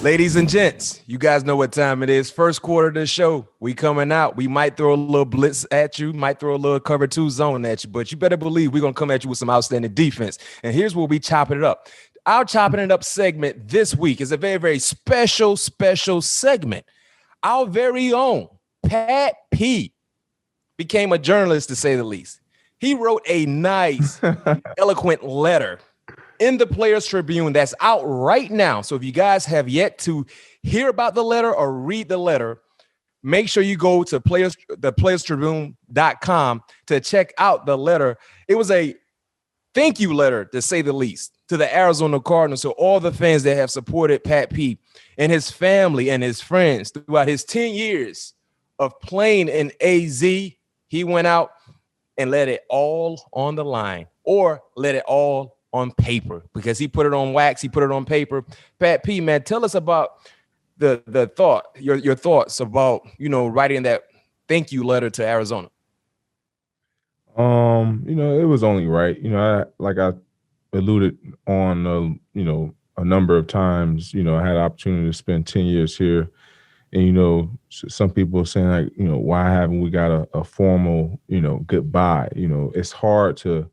Ladies and gents, you guys know what time it is. First quarter of the show. We coming out. We might throw a little blitz at you, might throw a little cover 2 zone at you, but you better believe we're going to come at you with some outstanding defense. And here's where we chopping it up. Our chopping it up segment this week is a very, very special segment. Our very own Pat P became a journalist, to say the least. He wrote a nice, eloquent letter in the Players Tribune that's out right now. So if you guys have yet to hear about the letter or read the letter, make sure you go to playerstribune.com to check out the letter. It was a thank you letter, to say the least, to the Arizona Cardinals, so all the fans that have supported Pat P and his family and his friends throughout his 10 years of playing in AZ. He went out and let it all on the line, or let it all on paper, because he put it on wax, he put it on paper. Pat P, man, tell us about the thought, your thoughts about, writing that thank you letter to Arizona. It was only right. I alluded on, a number of times, I had an opportunity to spend 10 years here. And, some people are saying, like, why haven't we got a formal, goodbye? It's hard to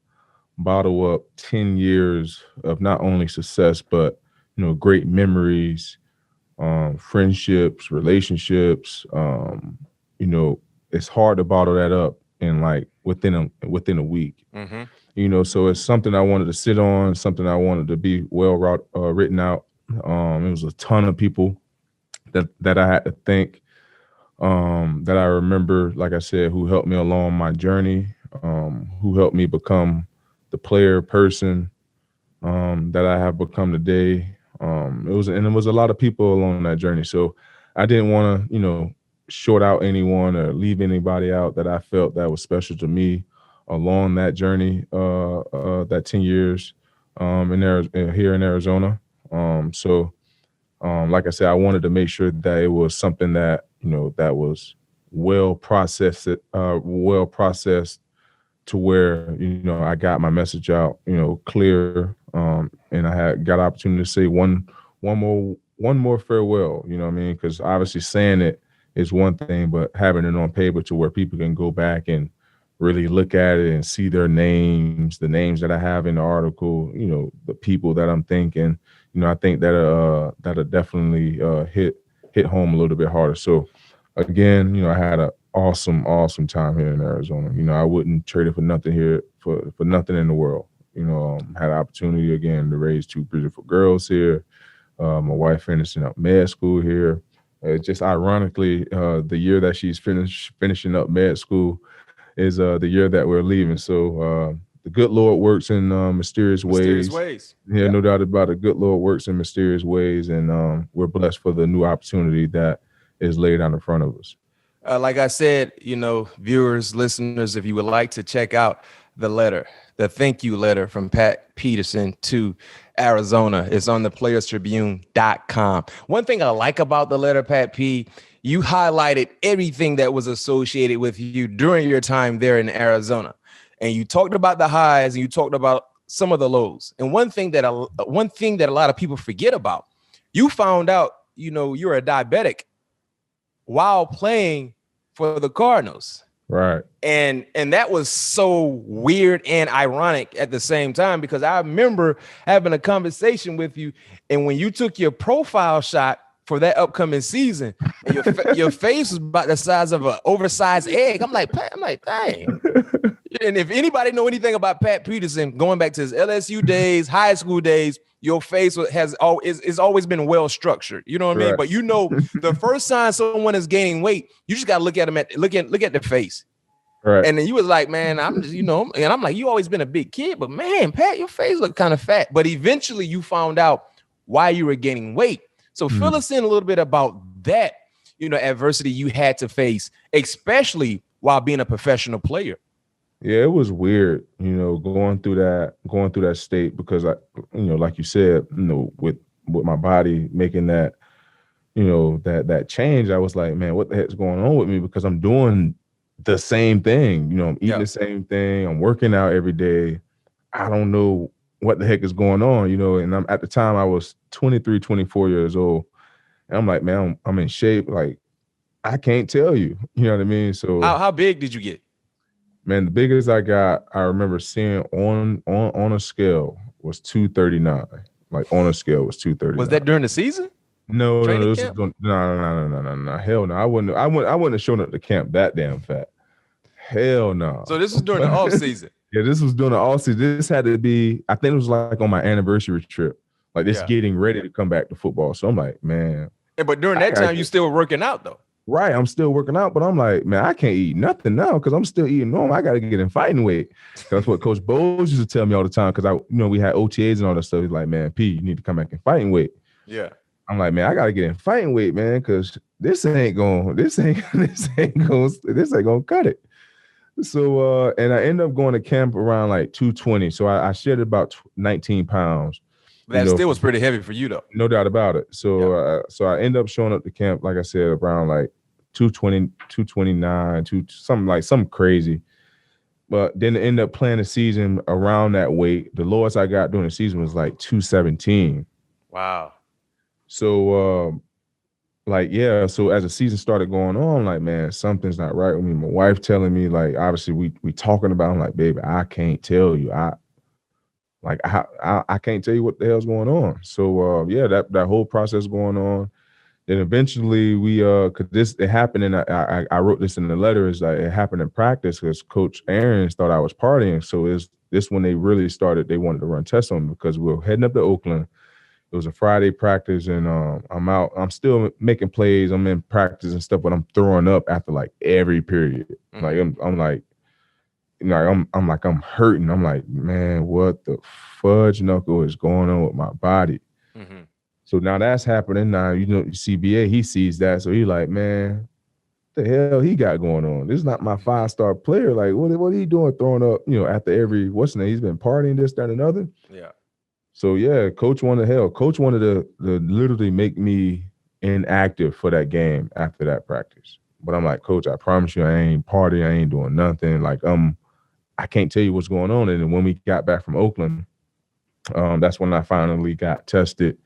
bottle up 10 years of not only success, but, great memories, friendships, relationships. It's hard to bottle that up in within a week. Mm-hmm. So it's something I wanted to sit on, something I wanted to be well written out. It was a ton of people that I had to thank, that I remember, like I said, who helped me along my journey, who helped me become the person that I have become today. It was a lot of people along that journey. So I didn't want to, short out anyone or leave anybody out that I felt that was special to me along that journey, that 10 years here in Arizona. Like I said, I wanted to make sure that it was something that, that was well processed to where, I got my message out, clear. And I got opportunity to say one more farewell, you know what I mean? Because obviously saying it is one thing, but having it on paper to where people can go back and really look at it and see their names, the names that I have in the article, the people that I'm thinking, I think that that'll definitely hit home a little bit harder. So again, I had an awesome time here in Arizona. I wouldn't trade it for nothing here, for nothing in the world. Had an opportunity again to raise 2 beautiful girls here. My wife finishing up med school here. Just ironically, the year that she's finishing up med school is the year that we're leaving. So the good Lord works in mysterious ways. Yeah, no doubt about it. Good Lord works in mysterious ways, and we're blessed for the new opportunity that is laid out in front of us. Like I said, viewers, listeners, if you would like to check out the letter, the thank you letter from Pat Peterson to Arizona, it's on the playerstribune.com. One thing I like about the letter, Pat P, you highlighted everything that was associated with you during your time there in Arizona. And you talked about the highs and you talked about some of the lows. And one thing that a lot of people forget about, you found out, you're a diabetic while playing for the Cardinals. Right. And that was so weird and ironic at the same time, because I remember having a conversation with you, and when you took your profile shot for that upcoming season, and your face was about the size of an oversized egg. I'm like, dang. And if anybody know anything about Pat Peterson, going back to his LSU days, high school days, your face has always been well structured. You know what I mean? But the first sign someone is gaining weight, you just got to look at the face. Right. And then you was like, man, I'm just, and I'm like, you always been a big kid, but man, Pat, your face looked kind of fat. But eventually you found out why you were gaining weight. So fill us in a little bit about that, adversity you had to face, especially while being a professional player. Yeah, it was weird, going through that state, because I, like you said, with my body making that, that change, I was like, man, what the heck's going on with me? Because I'm doing the same thing, I'm eating the same thing, I'm working out every day. I don't know what the heck is going on, and at the time I was 23, 24 years old. And I'm like, man, I'm in shape. Like, I can't tell you. You know what I mean? So How big did you get? man, the biggest I got, I remember seeing on a scale was 239. Like on a scale was Was 239. that during the season? No. Training This is camp? doing no. Hell no. I wouldn't have shown up to camp that damn fat. Hell no. So this was during the off season. Yeah, this was doing the all season. This had to be, I think it was like on my anniversary trip. Like this Yeah. getting ready to come back to football. So I'm like, man. But during that time, you still working out though. Right. I'm still working out, but I'm like, man, I can't eat nothing now because I'm still eating normal. I got to get in fighting weight. That's what Coach Bowles used to tell me all the time because we had OTAs and all that stuff. He's like, man, P, you need to come back in fighting weight. Yeah. I'm like, man, I got to get in fighting weight, man, because this ain't gonna cut it. So, and I ended up going to camp around like 220. So I shed about 19 pounds. That still was pretty heavy for you though. No doubt about it. So, so I ended up showing up to camp, like I said, around like 220, 229, something crazy. But then end up playing the season around that weight. The lowest I got during the season was like 217. Wow. So, so as the season started going on, like, man, something's not right with me. My wife telling me, like, obviously we talking about, I'm like, baby, I can't tell you. I can't tell you what the hell's going on. So, that whole process going on. Then eventually cause it happened, and I wrote this in the letter, is like it happened in practice because Coach Aarons thought I was partying. So is this when they really started, they wanted to run tests on me because we were heading up to Oakland. It was a Friday practice, and I'm out. I'm still making plays. I'm in practice and stuff, but I'm throwing up after like every period. Mm-hmm. Like I'm hurting. I'm like, man, what the fudge knuckle is going on with my body? Mm-hmm. So now that's happening. Now CBA, he sees that, so he's like, man, what the hell he got going on? This is not my 5-star player. Like, what are he doing throwing up? After every he's been partying, this, that, and another. Yeah. So yeah, Coach wanted to literally make me inactive for that game after that practice. But I'm like, Coach, I promise you, I ain't partying, I ain't doing nothing. Like, I can't tell you what's going on. And then when we got back from Oakland, that's when I finally got tested.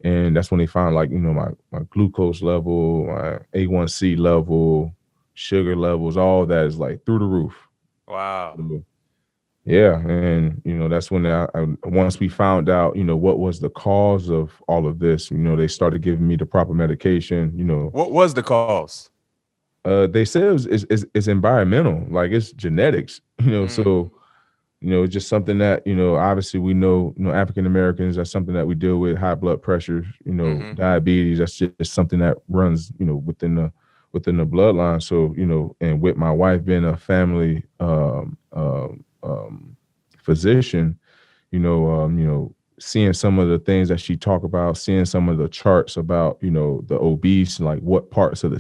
And that's when they found, like, my glucose level, my A1C level, sugar levels, all that is like through the roof. Wow. Yeah, and that's when once we found out, what was the cause of all of this, they started giving me the proper medication. What was the cause? They said it's environmental, like it's genetics. So just something that obviously we know. African Americans, that's something that we deal with. High blood pressure, mm-hmm. Diabetes. That's just something that runs within the bloodline. So and with my wife being a family physician, seeing some of the things that she talked about, seeing some of the charts about, the obese, like what parts of the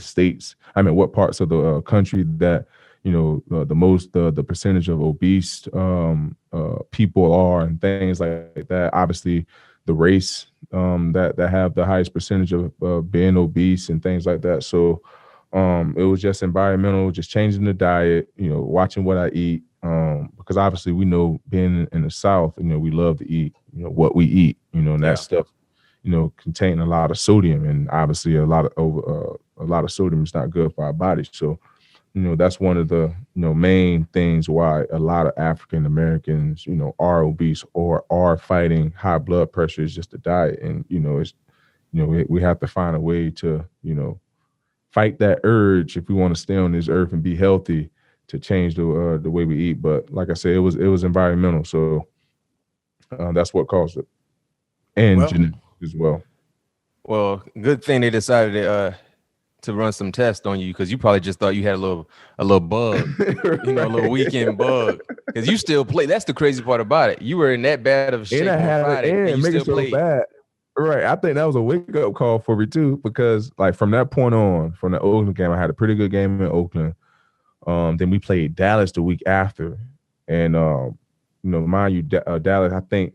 country that, the percentage of obese people are, and things like that. Obviously the race that have the highest percentage of being obese and things like that. So it was just environmental, just changing the diet, watching what I eat. Because obviously we know, being in the South, we love to eat, what we eat, and that stuff, contain a lot of sodium, and obviously a lot of sodium is not good for our bodies. So, that's one of the, main things why a lot of African Americans, are obese or are fighting high blood pressure, is just the diet. And, it's, we have to find a way to, fight that urge if we want to stay on this earth and be healthy, to change the way we eat. But like I said, it was environmental. So that's what caused it. And genetics as well. Well, good thing they decided to run some tests on you, because you probably just thought you had a little bug, right. A little weekend bug, because you still play. That's the crazy part about it. You were in that bad of shape on Friday, and you still played. Bad. Right. I think that was a wake-up call for me too, because like from that point on, from the Oakland game, I had a pretty good game in Oakland. Then we played Dallas the week after. And, mind you, Dallas, I think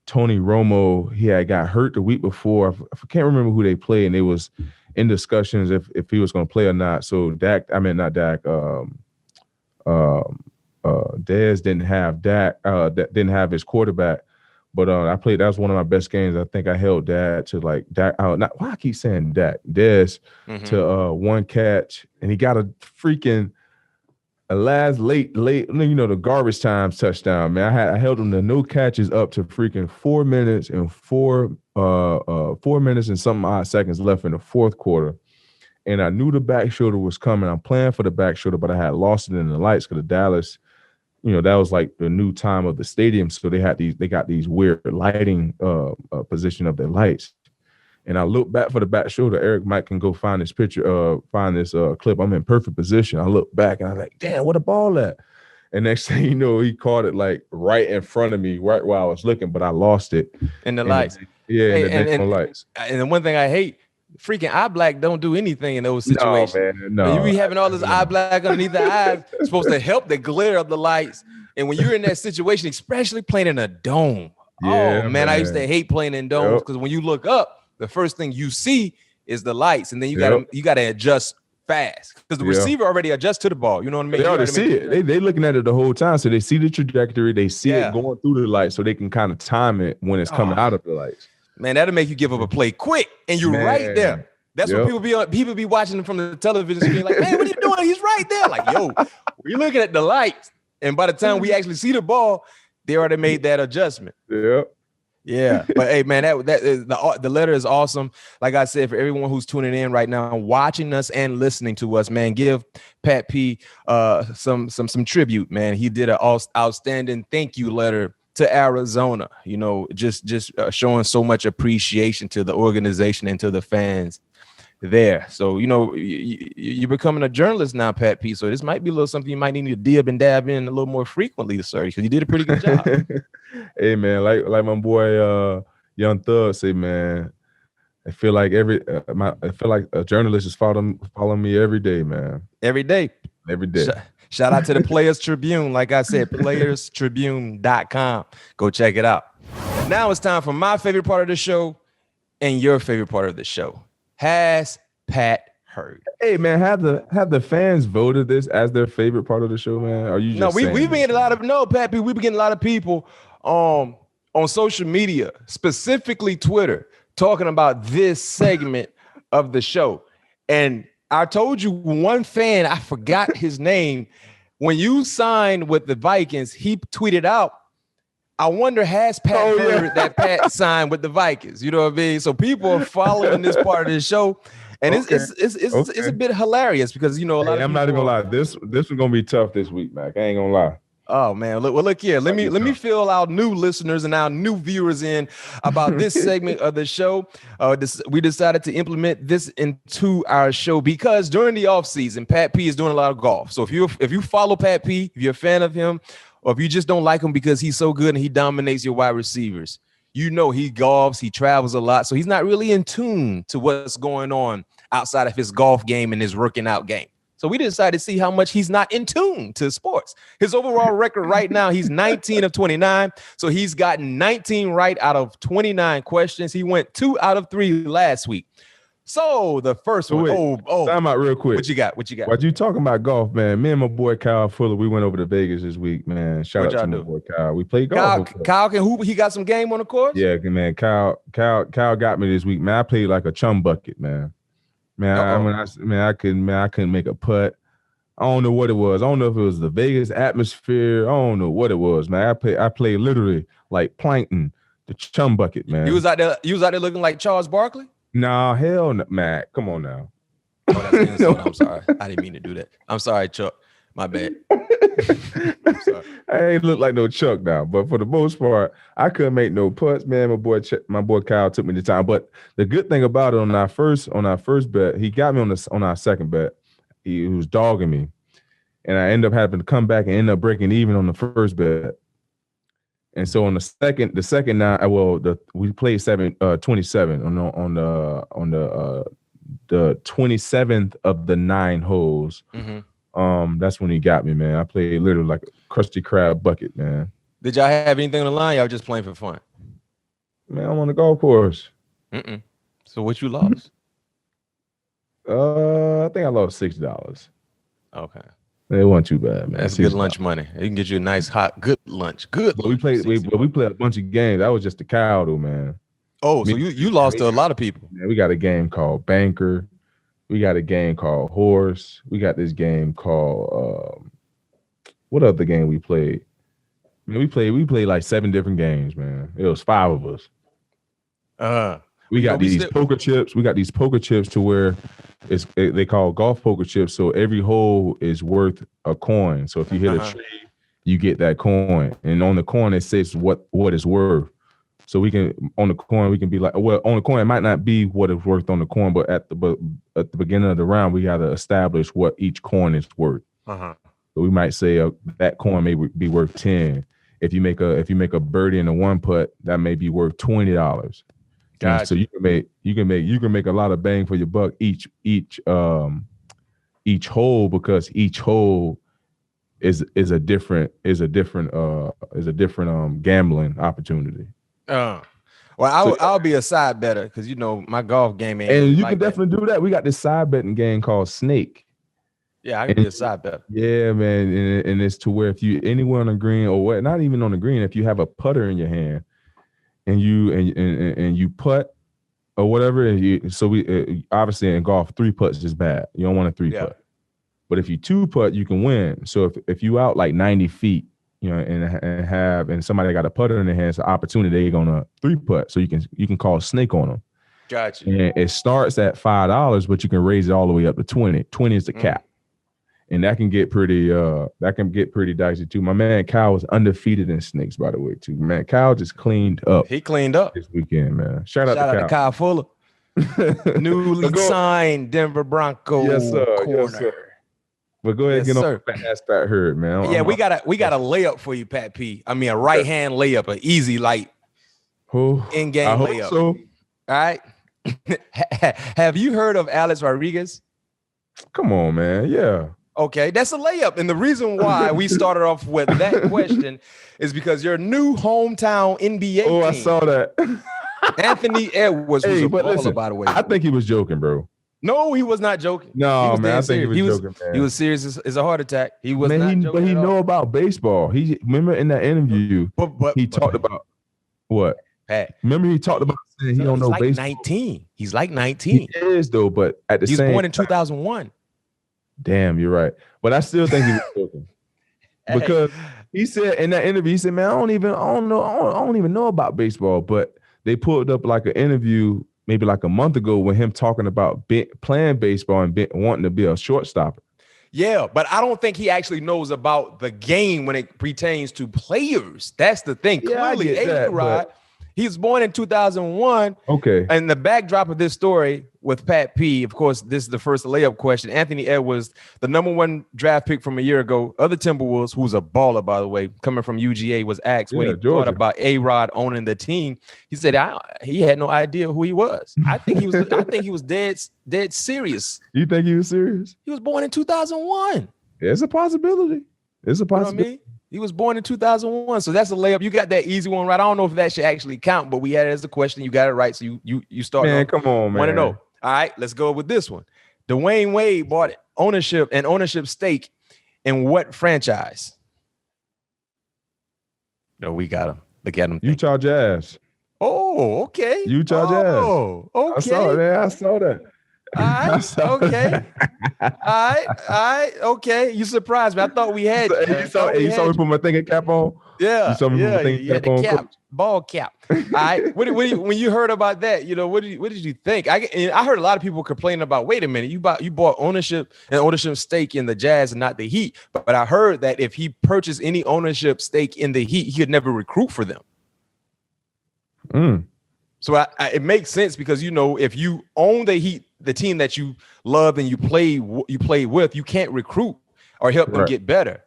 Tony Romo, he had got hurt the week before. I can't remember who they played, and they was in discussions if he was going to play or not. So Dez didn't have Dak, didn't have his quarterback. But I played. That was one of my best games. I think I held Dad to like Dak. Not why I keep saying Dak. Dez to one catch, and he got a freaking last late, the garbage time touchdown. Man, I held him to no catches up to freaking 4 minutes and 4 minutes and some odd seconds left in the fourth quarter. And I knew the back shoulder was coming. I'm playing for the back shoulder, but I had lost it in the lights because the Dallas. That was like the new time of the stadium. So they got these weird lighting position of their lights. And I look back for the back shoulder. Eric Mike can go find this picture, find this clip. I'm in perfect position. I look back and I'm like, damn, what a ball at? And next thing you know, he caught it like right in front of me, right while I was looking, but I lost it. In the lights. In the lights. And the one thing I hate, freaking eye black don't do anything in those situations. No, man, no. You be having all this eye black underneath the eyes, supposed to help the glare of the lights. And when you're in that situation, especially playing in a dome, man, I used to hate playing in domes because when you look up, the first thing you see is the lights, and then you gotta adjust fast because the receiver already adjusts to the ball. You know what I mean? They already see it. They looking at it the whole time, so they see the trajectory. They see it going through the lights, so they can kind of time it when it's coming out of the lights. Man, that'll make you give up a play quick, and you're right there. That's what people be watching from the television screen, like, man, what are you doing? He's right there. Like, yo, we're looking at the lights, and by the time we actually see the ball, they already made that adjustment. Yeah, but hey, man, the letter is awesome. Like I said, for everyone who's tuning in right now, watching us and listening to us, man, give Pat P some tribute, man. He did an outstanding thank you letter to Arizona. Just showing so much appreciation to the organization and to the fans there. So you're becoming a journalist now, Pat P. So this might be a little something you might need to dib and dab in a little more frequently, sir, because you did a pretty good job. Hey, man, like my boy Young Thug say, man, I feel like a journalist is following me every day, man. Every day. Shout out to the Players Tribune. Like I said, playerstribune.com. Go check it out. Now it's time for my favorite part of the show and your favorite part of the show. Has Pat heard? Hey, man, have the fans voted this as their favorite part of the show, man? Are you just we've been getting Pat P, we've been getting a lot of people on social media, specifically Twitter, talking about this segment of the show. And I told you one fan, I forgot his name. When you signed with the Vikings, he tweeted out, I wonder, has Pat heard that Pat signed with the Vikings? You know what I mean? So people are following this part of the show. And it's a bit hilarious because, a lot of people. I'm not even gonna lie. This is gonna be tough this week, Mac. I ain't gonna lie. Oh man, look here. Let me fill our new listeners and our new viewers in about this segment of the show. We decided to implement this into our show because during the off season, Pat P is doing a lot of golf. So if you follow Pat P, if you're a fan of him, or if you just don't like him because he's so good and he dominates your wide receivers, he golfs, he travels a lot, so he's not really in tune to what's going on outside of his golf game and his working out game. So we decided to see how much he's not in tune to sports. His overall record right now, he's 19 of 29. So he's gotten 19 right out of 29 questions. He went 2 out of 3 last week. So the first one. Time out real quick. What you got? While you talking about golf, man, me and my boy Kyle Fuller, we went over to Vegas this week, man. Shout out to my boy Kyle. We played golf. Kyle can hoop. He got some game on the course? Yeah, man. Kyle got me this week, man. I played like a chum bucket, man. I couldn't make a putt. I don't know what it was. I don't know if it was the Vegas atmosphere. I don't know what it was, man. I played literally like plankton, the chum bucket, man. You was out there looking like Charles Barkley? Nah, hell no, Matt. Come on now. Oh, that's I'm sorry. I didn't mean to do that. I'm sorry, Chuck. My bad. I'm sorry. I ain't look like no Chuck now, but for the most part, I couldn't make no putts, man. My boy Kyle took me the time. But the good thing about it on our first bet, he got me on our second bet. He was dogging me, and I ended up having to come back and end up breaking even on the first bet. And so on the second night, we played 27 on the 27th of the 9 holes. Mm-hmm. That's when he got me, man. I played literally like a Krusty Krab bucket, man. Did y'all have anything on the line? Y'all just playing for fun? Man, I'm on the golf course. So what you lost? I think I lost $6. Okay. It wasn't too bad, man. That's good lunch money. It can get you a nice hot good lunch. Good. But we played a bunch of games. That was just the cow though, man. Oh, so you lost to a lot of people. Man, we got a game called Banker. We got a game called Horse. We got this game called what other game we played? Man, we played like 7 different games, man. It was 5 of us. We got these poker chips. We got these poker chips to where they call golf poker chips. So every hole is worth a coin. So if you hit a tree, you get that coin. And on the coin it says what it's worth. So we can on the coin we can be like, well, on the coin it might not be what it's worth on the coin, but at the beginning of the round we got to establish what each coin is worth. So we might say that coin may be worth 10. If you make a birdie in a 1 putt, that may be worth $20. Gotcha. So you can make a lot of bang for your buck each hole, because each hole is a different gambling opportunity. Well, I'll be a side better because my golf game ain't. And you can definitely do that. We got this side betting game called Snake. Yeah, I can be a side better. Yeah, man, and it's to where if you anywhere on the green or what, not even on the green, if you have a putter in your hand and you putt or whatever, we obviously in golf 3 putts is bad. You don't want a 3 putt, but if you 2 putt, you can win. So if you out like 90 feet, and somebody got a putter in their hand, it's an opportunity they're gonna 3 putt, so you can call Snake on them. Gotcha. And it starts at $5, but you can raise it all the way up to 20. 20 is the cap. And that can get pretty dicey too. My man Kyle was undefeated in Snakes, by the way, too. Man, Kyle just cleaned up. He cleaned up this weekend, man. Shout out to Kyle Fuller. Newly signed Denver Broncos corner. Yes, sir. But go ahead and get on fast Pat Hurd, man. We got a layup for you, Pat P. I mean, a right hand layup, an easy in-game layup. So. All right. Have you heard of Alex Rodriguez? Come on, man. Yeah. Okay, that's a layup. And the reason why we started off with that question is because your new hometown NBA team, I saw that. Anthony Edwards was a baller, by the way. I think he was joking, bro. No, he was not joking. No, man, I think he was joking, man. He was serious. It's a heart attack. He was not joking. But he know about baseball. He remember in that interview, he talked about what? Pat. Remember he talked about saying he don't know like baseball. 19. He's like 19. He is though, but at the same time. He was born in 2001. Damn, you're right. But I still think he was joking. Because he said in that interview, he said, man, I don't even know about baseball. But they pulled up like an interview maybe like a month ago with him talking about playing baseball and wanting to be a shortstopper. Yeah, but I don't think he actually knows about the game when it pertains to players. That's the thing. Yeah, clearly, A-Rod, he was born in 2001. Okay. And the backdrop of this story with Pat P, of course, this is the first layup question. Anthony Edwards, the #1 draft pick from a year ago, other Timberwolves, who's a baller, by the way, coming from UGA, was asked when he thought about A-Rod owning the team. He said he had no idea who he was. I think he was dead serious. You think he was serious? He was born in 2001. It's a possibility. It's a possibility. You know what I mean? He was born in 2001, so that's a layup. You got that easy one right. I don't know if that should actually count, but we had it as a question. You got it right, so you start. Man, come on, man. Want to know? All right, let's go with this one. Dwayne Wade bought ownership stake in what franchise? No, we got him. Look at him. Utah Jazz. Oh, okay. Utah Jazz. Oh, okay. I saw that. All right. Okay. All right. Okay. You surprised me. I thought we had. You saw me put my thinking cap on. Yeah. You saw me put my thinking cap on. Ball cap. All right. When you heard about that, what did you think? I heard a lot of people complaining about. Wait a minute, you bought ownership stake in the Jazz and not the Heat. But I heard that if he purchased any ownership stake in the Heat, he could never recruit for them. So it makes sense because if you own the Heat, the team that you love and you play with, you can't recruit or help them get better.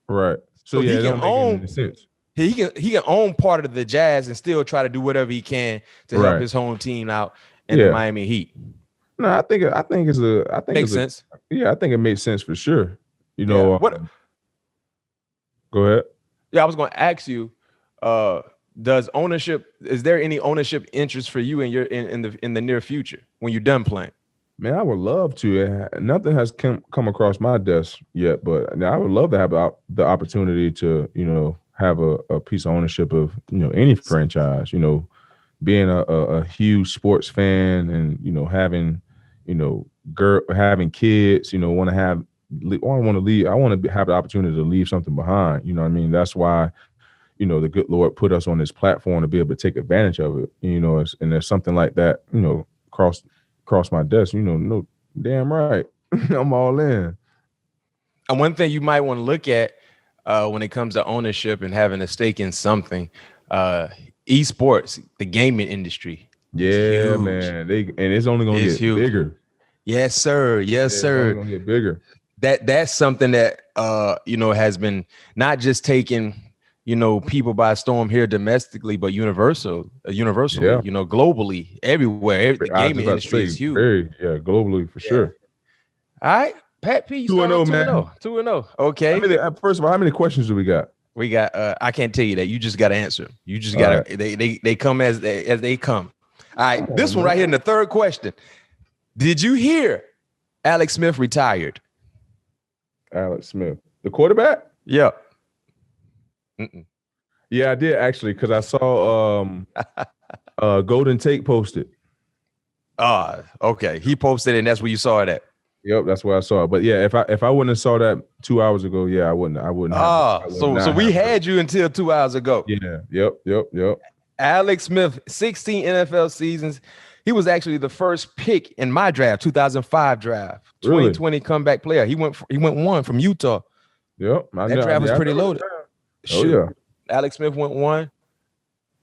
Right. So he can own. He can own part of the Jazz and still try to do whatever he can to help his home team out in the Miami Heat. No, I think makes sense. I think it makes sense for sure. Go ahead. Yeah, I was going to ask you. Is there any ownership interest for you in the near future when you're done playing? Man, I would love to. Nothing has come across my desk yet, but I would love to have the opportunity to, have a piece of ownership of, any franchise. Being a huge sports fan and having, having kids. Want to have. I want to leave. I want to have the opportunity to leave something behind. You know what I mean? That's why, the good Lord put us on this platform to be able to take advantage of it. And there's something like that. Cross my desk. No, damn right. I'm all in. And one thing you might want to look at when it comes to ownership and having a stake in something, esports, the gaming industry. Yeah, man. It's only gonna get bigger. Yes, sir. Yes, sir. It's only gonna get bigger. That's something that has been not just taking people by storm here domestically, but universally, globally, everywhere. The gaming industry is huge. Globally for sure. All right, Pat P. 2-0, man. 2-0. Okay. First of all, how many questions do we got? We got. I can't tell you that. You just got to answer. You just got to. Right. They come as they come. All right. This one right here in the third question. Did you hear Alex Smith retired? Alex Smith, the quarterback? Yeah. Yeah, I did actually, because I saw Golden Tate posted. Okay. He posted it, and that's where you saw it at. Yep, that's where I saw it. But yeah, if I wouldn't have saw that 2 hours ago, yeah, I wouldn't. So we had you until 2 hours ago. Yeah. Yep. Alex Smith, 16 NFL seasons. He was actually the first pick in my draft, 2005 draft. 2020 comeback player. He went one from Utah. Yep. That draft was pretty loaded. Oh yeah. Alex Smith went one.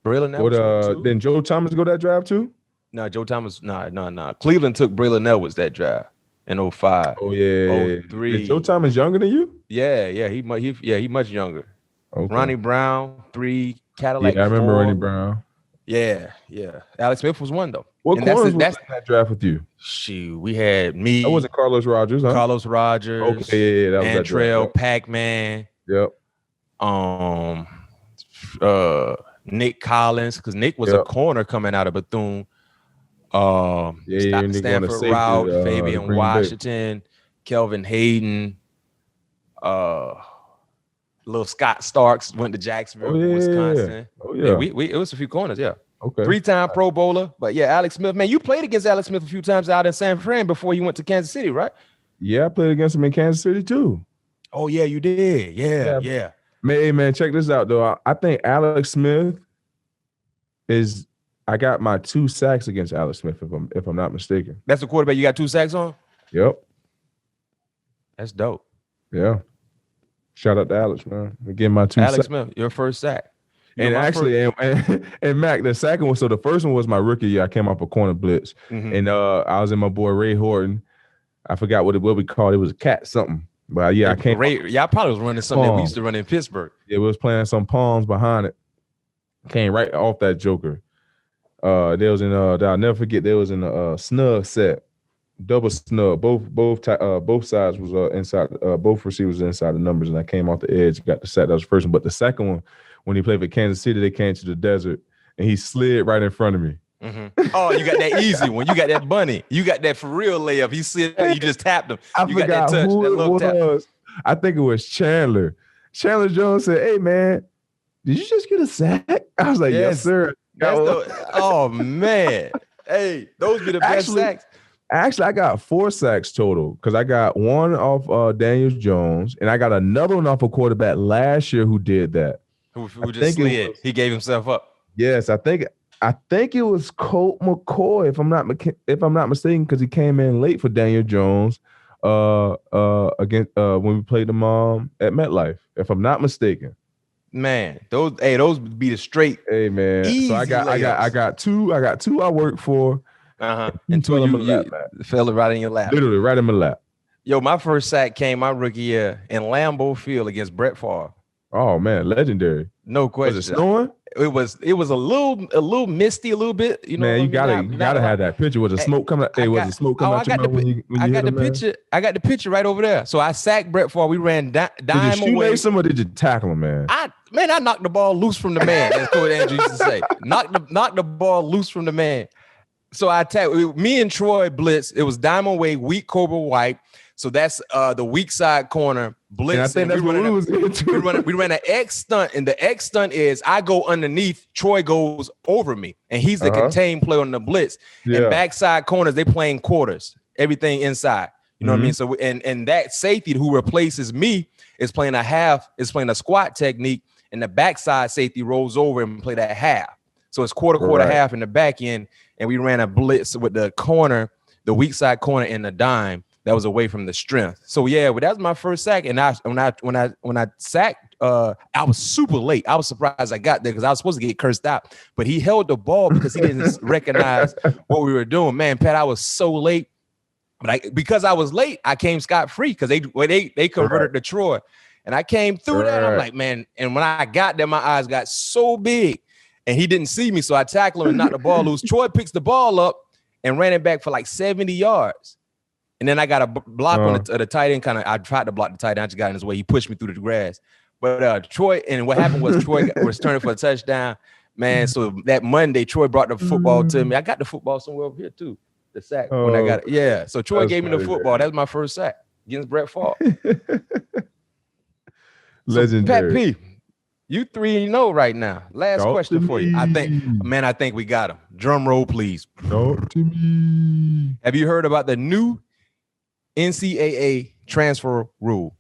Braylon Edwards. Then Joe Thomas go that draft too? No, Joe Thomas. No. Cleveland took Braylon Edwards that draft in 05. Oh yeah. 03. Is Joe Thomas younger than you? Yeah. He much younger. Okay. Ronnie Brown 3, Cadillac. Yeah, I remember 4. Ronnie Brown. Yeah. Alex Smith was one though. What corners was in that draft with you? Shoot, we had me. That wasn't Carlos Rogers, huh? Carlos Rogers. Okay, yeah, that was Antrell, Pac-Man. Yep. Nick Collins, because Nick was a corner coming out of Bethune. Stanford Route, Fabian Washington, Kelvin Hayden, little Scott Starks went to Jacksonville, Wisconsin. Oh yeah. It was a few corners, yeah. Okay. 3-time Pro Bowler, but yeah, Alex Smith. Man, you played against Alex Smith a few times out in San Fran before you went to Kansas City, right? Yeah, I played against him in Kansas City too. Oh yeah, you did. Yeah. Man, check this out though. I think Alex Smith is. I got my 2 sacks against Alex Smith, if I'm not mistaken. That's the quarterback you got 2 sacks on? Yep. That's dope. Yeah. Shout out to Alex, man. Again, my 2 Alex Smith, your first sack. And actually, and Mac, the second one, so the first one was my rookie year. I came off a corner blitz. Mm-hmm. And I was in my boy Ray Horton. I forgot what we called it. It was a cat something. But yeah, I came. Y'all probably was running something that we used to run in Pittsburgh. Yeah, we was playing some palms behind it. Came right off that joker. There was in I'll never forget, there was in a snug set. Double snug. Both sides was inside, both receivers inside the numbers, and I came off the edge, got the sack. That was the first one. But the second one, when he played for Kansas City, they came to the desert and he slid right in front of me. Mm-hmm. Oh, you got that easy one. You got that bunny. You got that for real layup. He slid, you just tapped him. I forgot got that touch, who that it was. Tap. I think it was Chandler. Chandler Jones said, "Hey man, did you just get a sack?" I was like, "Yes, sir." Oh man. Hey, those be the best sacks. Actually, I got 4 sacks total because I got one off Daniel Jones, and I got another one off a quarterback last year who did that. Who just slid. He gave himself up. Yes, I think it was Colt McCoy, if I'm not mistaken, because he came in late for Daniel Jones against when we played them at MetLife, if I'm not mistaken. Man, those be the straight. Hey man, so I got two I work for. And 2 you fell right in your lap. Literally right in my lap. Yo, my first sack came my rookie year in Lambeau Field against Brett Favre. Oh man, legendary. No question. Was it snowing? It was a little misty, a little bit. You know, man, you gotta have that picture with the smoke coming out. Hey, was the smoke coming out your mouth when you I got the picture. I got the picture right over there. So I sacked Brett Favre. We ran dime away. Did you shoelace him or did you tackle him, man? I knocked the ball loose from the man. That's what Andrew used to say. Knock the ball loose from the man. So I attacked me and Troy blitz. It was Diamond Way, weak Cobra White. So that's the weak side corner blitz. And I think that's what we was into. We ran an X stunt, and the X stunt is I go underneath, Troy goes over me, and he's the contained player on the blitz. Yeah. And backside corners, they playing quarters, everything inside. You know what I mean? So and that safety who replaces me is playing a squat technique, and the backside safety rolls over and play that half. So it's quarter, half in the back end, and we ran a blitz with the corner, the weak side corner, and the dime that was away from the strength. So yeah, but that was my first sack, and when I sacked, I was super late. I was surprised I got there because I was supposed to get cursed out, but he held the ball because he didn't recognize what we were doing. Man, Pat, I was so late, but because I was late, I came scot-free because they converted to Troy, and I came through that. And I'm like, man, and when I got there, my eyes got so big. And he didn't see me, so I tackled him and knocked the ball loose. Troy picks the ball up and ran it back for like 70 yards. And then I got a block on the tight end. I tried to block the tight end. I just got in his way. He pushed me through the grass. But Troy, and what happened was Troy was turning for a touchdown. Man, so that Monday, Troy brought the football to me. I got the football somewhere over here too. The sack when I got it. Yeah, so Troy gave me the football. That was my first sack against Brett Favre. Legendary. So, Pat P, you 3-0 right now. Last question for you. I think we got him. Drum roll, please. Talk to me. Have you heard about the new NCAA transfer rule?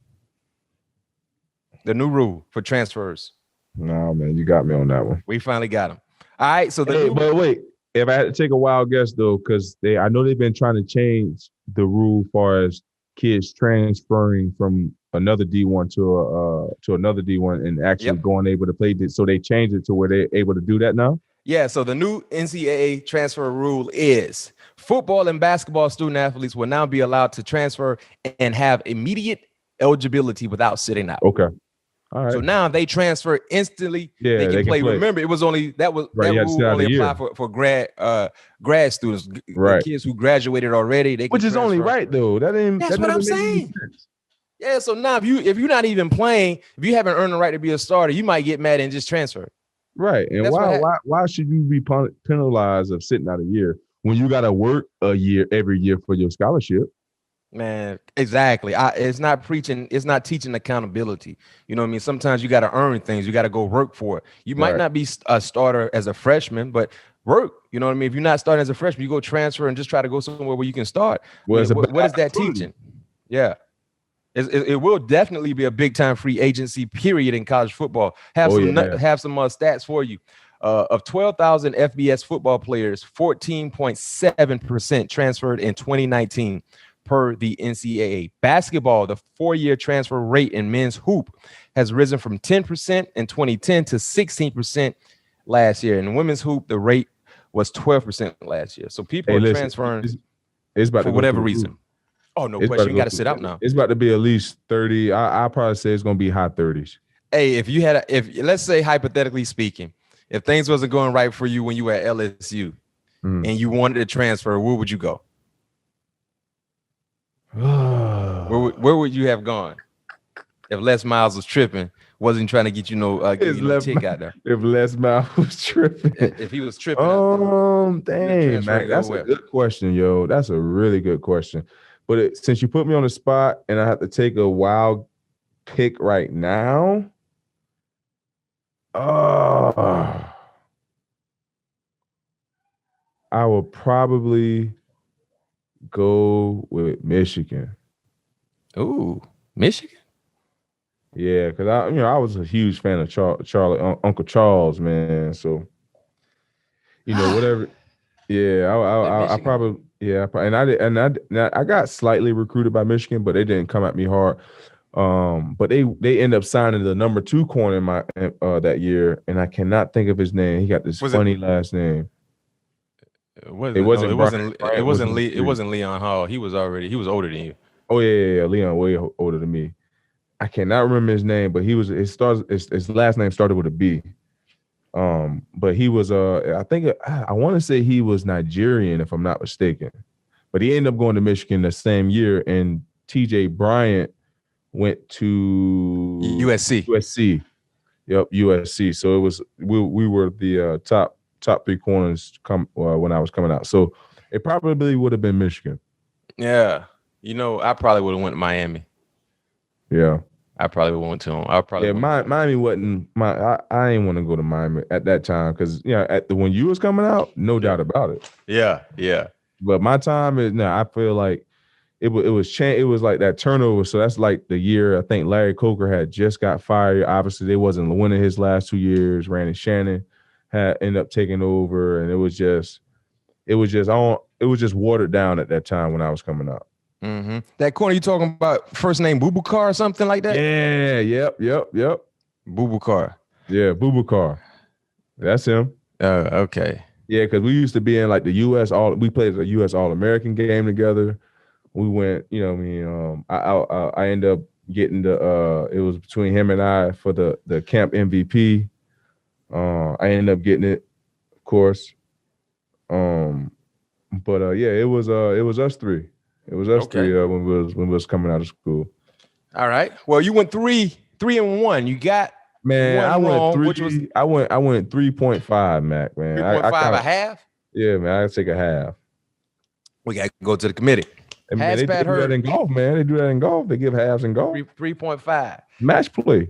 The new rule for transfers. No, man, you got me on that one. We finally got him. All right, so but wait, if I had to take a wild guess though, because I know they've been trying to change the rule as far as kids transferring from another D1 to another D1 and actually going able to play this. So they changed it to where they're able to do that now? Yeah, so the new NCAA transfer rule is football and basketball student athletes will now be allowed to transfer and have immediate eligibility without sitting out. Okay. All right. So now they transfer instantly. Yeah, they can play. Remember, it was only that rule only applied for grad students, kids who graduated already. Which is only right though. That's what I'm saying. Yeah, so now if you're not even playing, if you haven't earned the right to be a starter, you might get mad and just transfer. Right. And why should you be penalized of sitting out a year when you got to work a year every year for your scholarship? Man, exactly. It's not teaching accountability. You know what I mean? Sometimes you got to earn things. You got to go work for it. You might not be a starter as a freshman, but work. You know what I mean? If you're not starting as a freshman, you go transfer and just try to go somewhere where you can start. What is that teaching? Yeah. It will definitely be a big time free agency period in college football. Have some stats for you. Of 12,000 FBS football players, 14.7% transferred in 2019 per the NCAA. Basketball, the 4-year transfer rate in men's hoop has risen from 10% in 2010 to 16% last year. In women's hoop, the rate was 12% last year. So people are transferring for whatever reason. Oh, no question. You got to sit out now. It's about to be at least 30. I'll probably say it's going to be high 30s. Hey, if let's say hypothetically speaking, if things wasn't going right for you when you were at LSU and you wanted to transfer, where would you go? Where would you have gone if Les Miles was tripping? Wasn't trying to get tick out there. If Les Miles was tripping, if he was tripping, dang, man, that's a good question, yo. That's a really good question. But since you put me on the spot and I have to take a wild pick right now, I will probably go with Michigan. Ooh, Michigan? Yeah, because I was a huge fan of Uncle Charles, man. So, whatever. Yeah, I probably. Yeah, and I got slightly recruited by Michigan, but they didn't come at me hard. But they end up signing the number 2 corner in my that year, and I cannot think of his name. He got this funny last name. It wasn't Leon Hall. He was older than you. Oh yeah, Leon way older than me. I cannot remember his name, but his last name started with a B. But he was I want to say he was Nigerian if I'm not mistaken. But he ended up going to Michigan the same year, and TJ Bryant went to USC. Yep, USC. So it was we were the top top three corners when I was coming out. So it probably would have been Michigan. Yeah. You know, I probably would have went to Miami. Yeah. I probably went to him. I probably Miami wasn't I ain't want to go to Miami at that time because when you was coming out, no doubt about it. Yeah, yeah. But my time is now. I feel like it was like that turnover. So that's like the year I think Larry Coker had just got fired. Obviously, they wasn't winning his last 2 years. Randy Shannon had ended up taking over, and it was just watered down at that time when I was coming out. Mm-hmm. That corner you talking about, first name Boubacar or something like that? Yeah, yep. Boubacar. Yeah, Boubacar. That's him. Okay. Yeah, because we used to be in like the U.S. we played a U.S. All-American game together. We went, I ended up getting it was between him and I for the camp MVP. I ended up getting it, of course. But it was us three. It was us three when we was coming out of school. All right. Well, you went 3-1. You got I went 3.5, Mac, man. 3.5 a half? Yeah, man. I take a half. We got to go to the committee. And man, they do that in golf, man. They do that in golf. They give halves in golf. 3.5. Match play.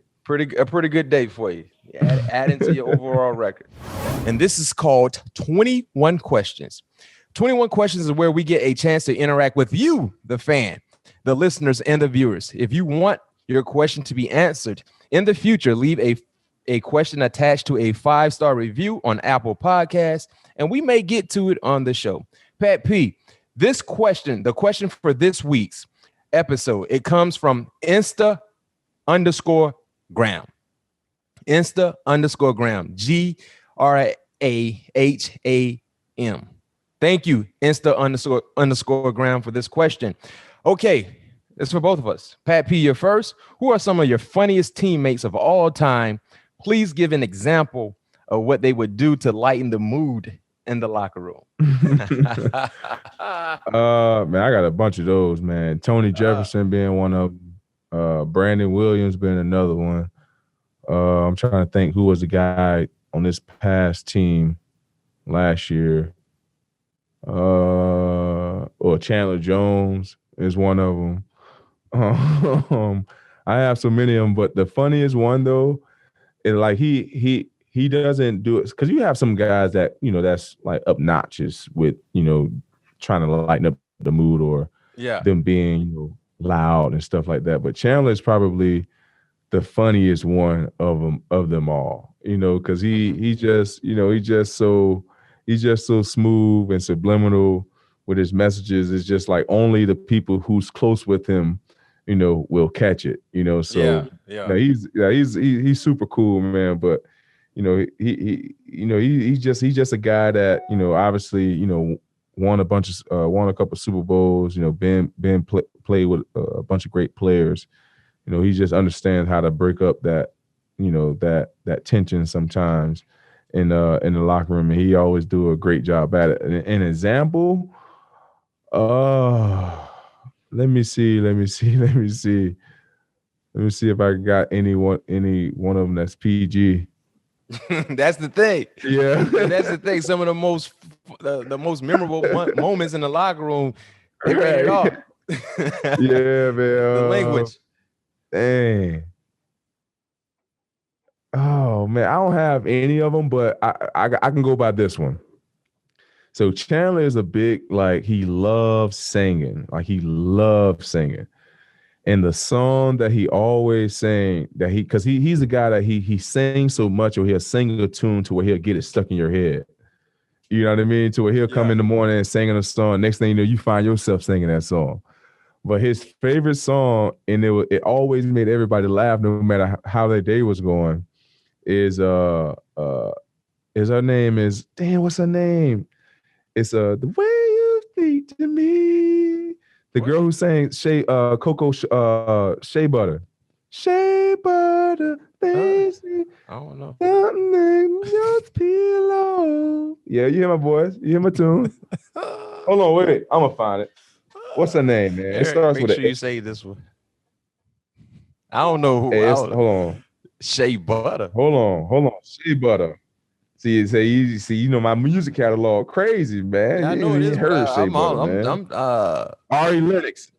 A pretty good day for you. Add into your overall record. And this is called 21 Questions. 21 Questions is where we get a chance to interact with you, the fan, the listeners, and the viewers. If you want your question to be answered in the future, leave a question attached to a 5-star review on Apple Podcasts, and we may get to it on the show. Pat P, the question for this week's episode, it comes from Insta_Gram. Insta_Gram. GRAHAM. Thank you, Insta_Gram, for this question. Okay, it's for both of us. Pat P, you're first. Who are some of your funniest teammates of all time? Please give an example of what they would do to lighten the mood in the locker room. Man, I got a bunch of those, man. Tony Jefferson being one of them. Brandon Williams being another one. I'm trying to think who was the guy on this past team last year. Or Chandler Jones is one of them. I have so many of them, but the funniest one though is like he doesn't do it because you have some guys that that's like obnoxious with trying to lighten up the mood or them being loud and stuff like that. But Chandler is probably the funniest one of them all, because he's just so smooth and subliminal with his messages. It's just like only the people who's close with him, will catch it. So he's super cool, man. But he's just a guy that obviously won a couple Super Bowls. Played with a bunch of great players. He just understands how to break up that that tension sometimes in the locker room, and he always do a great job at it. An example, let me see if I got any one of them that's PG. That's the thing. Yeah, that's the thing. Some of the most memorable moments in the locker room, they rated off. Yeah, man. The language. Dang. Oh man, I don't have any of them, but I can go by this one. So Chandler is a big, he loves singing. And the song that he always sang, that because he's a guy that he sings so much, or he'll sing a tune to where he'll get it stuck in your head. You know what I mean? To where he'll come in the morning and singing a song. Next thing you know, you find yourself singing that song. But his favorite song, and it always made everybody laugh, no matter how their day was going, is her name is what's her name? It's the way you speak to me. The girl who sang Shea Coco Shea Butter. Shea Butter, baby. I don't know. Something just pillow. Yeah, you hear my voice? You hear my tune? Hold on, wait. I'm gonna find it. What's her name, man? Eric, it starts with you say this one. I don't know who. Hold on. Shea Butter. Hold on. Shea Butter. you know my music catalog crazy, man. I know it You is. ain't heard Shea I'm Butter, on. man. I'm Ari Lennox.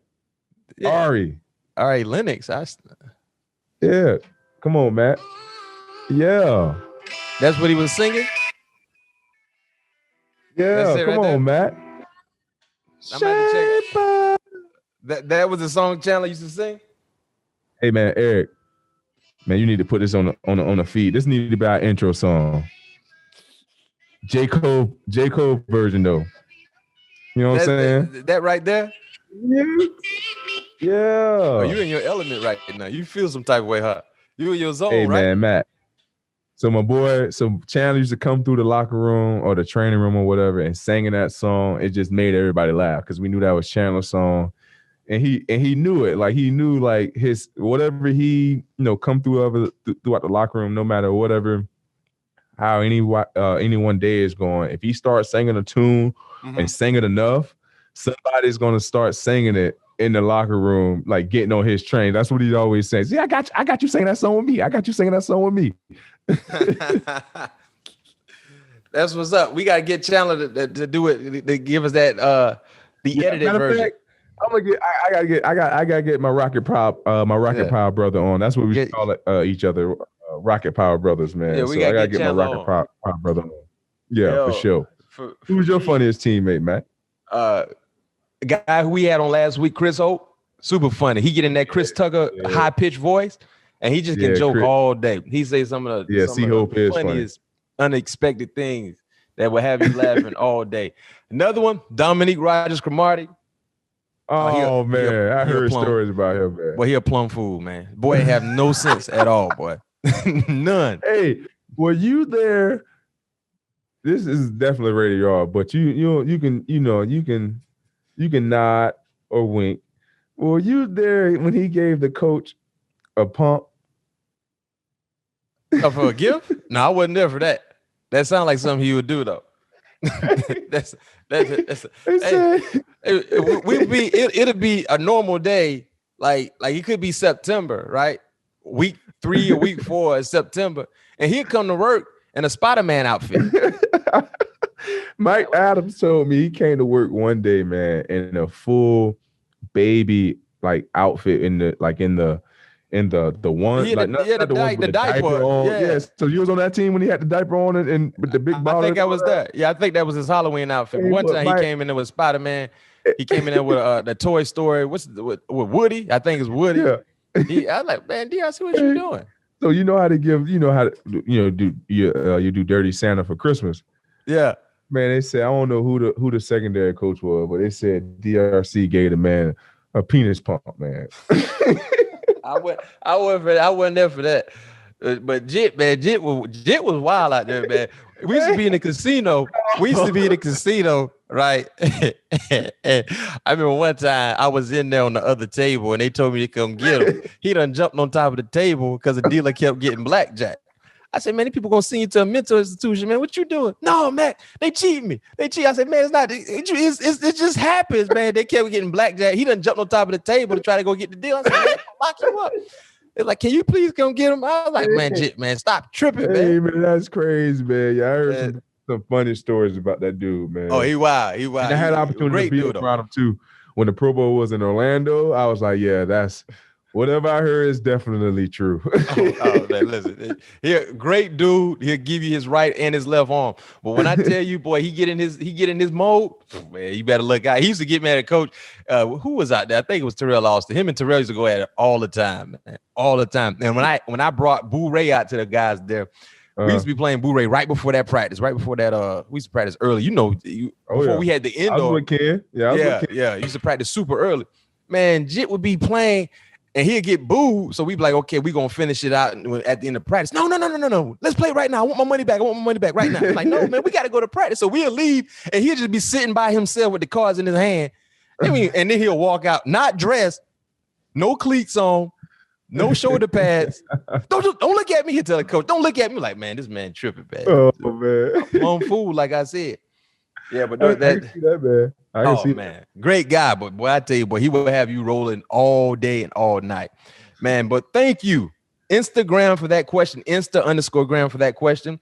yeah. Ari. All right, Lennox. Yeah. Come on, Matt. Yeah. That's what he was singing. Yeah. Come on, Matt. I'm about to check. That was the song Chandler used to sing. Hey man, Eric. Man, you need to put this on the feed. This needs to be our intro song. J. Cole version though. You know what I'm saying? That right there. Yeah. Oh, you in your element right now. You feel some type of way, huh? You in your zone, hey, right? Man, Matt. So my boy, Chandler used to come through the locker room or the training room or whatever and singing that song. It just made everybody laugh because we knew that was Chandler's song. And he knew it. Like he knew like his whatever he come throughout the locker room, no matter whatever how any one day is going. If he starts singing a tune and sing it enough, somebody's gonna start singing it in the locker room, like getting on his train. That's what he always says. Yeah, I got you singing that song with me. I got you singing that song with me. That's what's up. We gotta get Chandler to do it to give us that the edited version. Fact, I gotta get my Rocket Power brother on. That's what we call it, each other, Rocket Power brothers, man. Yeah, I gotta get my Rocket Power brother on. Yeah, for sure. Who's your funniest teammate, Matt? The guy who we had on last week, Chris Hope, super funny. He get in that Chris Tucker high pitched voice, and he just can joke all day. He say some of the funniest, unexpected things that will have you laughing all day. Another one, Dominique Rogers-Cromartie. Oh man, I heard stories about him, man. Boy, he a plum fool, man. Boy, have no sense at all, boy. None. Hey, were you there? This is definitely radio, but you can nod or wink. Were you there when he gave the coach a pump? For a gift? No, I wasn't there for that. That sounds like something he would do though. It'll be a normal day, like it could be September, right? Week 3 or week 4 is September, and he'll come to work in a Spider-Man outfit. Mike Adams told me he came to work one day, man, in a full baby like outfit in the one, the diaper on. Yeah. So you was on that team when he had the diaper on and with the big bottle. I think I was there. Yeah, I think that was his Halloween outfit. One time he came in there with Spider-Man. He came in there with the Toy Story. With Woody? I think it's Woody. Yeah. I was like, man, D, I see what you're doing. So you know how to do you do Dirty Santa for Christmas. Yeah. Man, they said, I don't know who the secondary coach was, but they said DRC gave the man a penis pump, man. I wasn't there for that. But Jit was wild out there, man. We used to be in the casino. Right? And I remember one time I was in there on the other table and they told me to come get him. He done jumped on top of the table because the dealer kept getting blackjack. I said, man, these people gonna send you to a mental institution, man. What you doing? No, man, they cheat me. I said, man, it's not. It just happens, man. They kept getting blackjack. He done jumped on top of the table to try to go get the deal. I said, man, lock you up. They're like, can you please come get him? I was like, man, stop tripping, man. Hey, man, that's crazy, man. Yeah, I heard some funny stories about that dude, man. Oh, he wild. And I had the opportunity to be around him too. When the Pro Bowl was in Orlando, I was like, yeah, that's whatever I heard is definitely true. Man, listen, great dude. He'll give you his right and his left arm. But when I tell you, boy, he get in his mode, man, you better look out. He used to get mad at coach. Who was out there? I think it was Terrell Austin. Him and Terrell used to go at it all the time, man. All the time. And when I brought Boo Ray out to the guys there, we used to be playing Boo Ray right before that practice. Right before that, we used to practice early. Before we had the indoor. I was with Ken. Yeah. Used to practice super early. Man, Jit would be playing. And he'll get booed. So we'd be like, okay, we're going to finish it out at the end of practice. No. Let's play right now. I want my money back right now. I'm like, no, man, we got to go to practice. So we'll leave and he'll just be sitting by himself with the cards in his hand. And then he'll walk out, not dressed, no cleats on, no shoulder pads. Don't look at me. He'll tell the coach, don't look at me. Like, man, this man tripping, man. Oh, man. Plum fool, like I said. Yeah, but I can see that, man. I can see man. Great guy, but boy, I tell you, boy, he will have you rolling all day and all night, man. But thank you, Instagram, for that question. Insta_gram for that question.